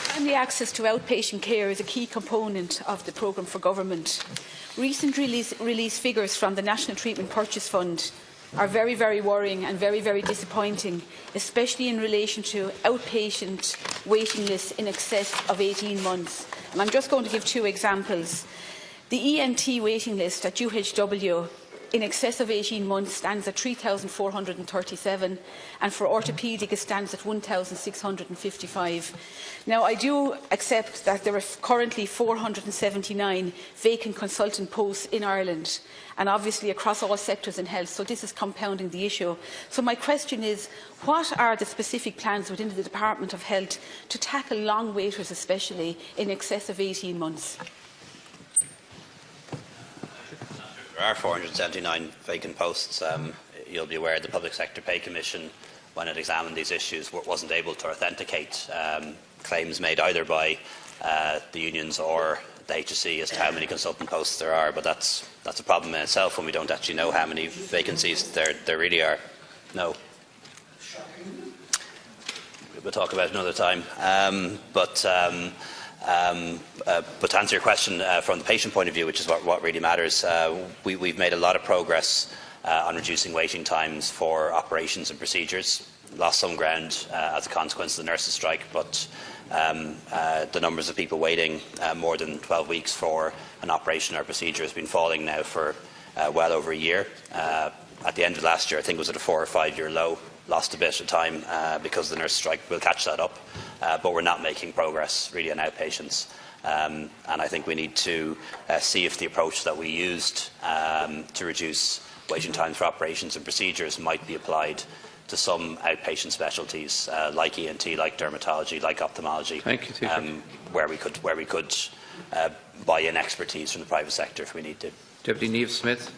Timely access to outpatient care is a key component of the programme for government. Recent release figures from the National Treatment Purchase Fund are very, very worrying and very, very disappointing, especially in relation to outpatient waiting lists in excess of 18 months. And I'm just going to give two examples. The ENT waiting list at UHW in excess of 18 months stands at 3,437, and for orthopaedic it stands at 1,655. Now, I do accept that there are currently 479 vacant consultant posts in Ireland, and obviously across all sectors in health, so this is compounding the issue. So my question is, what are the specific plans within the Department of Health to tackle long waiters, especially in excess of 18 months? There are 479 vacant posts. You'll be aware the Public Sector Pay Commission, when it examined these issues, wasn't able to authenticate claims made either by the unions or the HSE as to how many consultant posts there are. But that's a problem in itself when we don't actually know how many vacancies there really are. No. We'll talk about it another time. But to answer your question from the patient point of view, which is what really matters, we've made a lot of progress on reducing waiting times for operations and procedures. Lost some ground as a consequence of the nurses' strike, but the numbers of people waiting more than 12 weeks for an operation or procedure has been falling now for well over a year. At the end of last year, I think it was at a 4 or 5 year low. Lost a bit of time because of the nurse strike. We'll catch that up, but we're not making progress really on outpatients. And I think we need to see if the approach that we used to reduce waiting times for operations and procedures might be applied to some outpatient specialties like ENT, like dermatology, like ophthalmology, where we could buy in expertise from the private sector if we need to. Deputy Niamh Smith.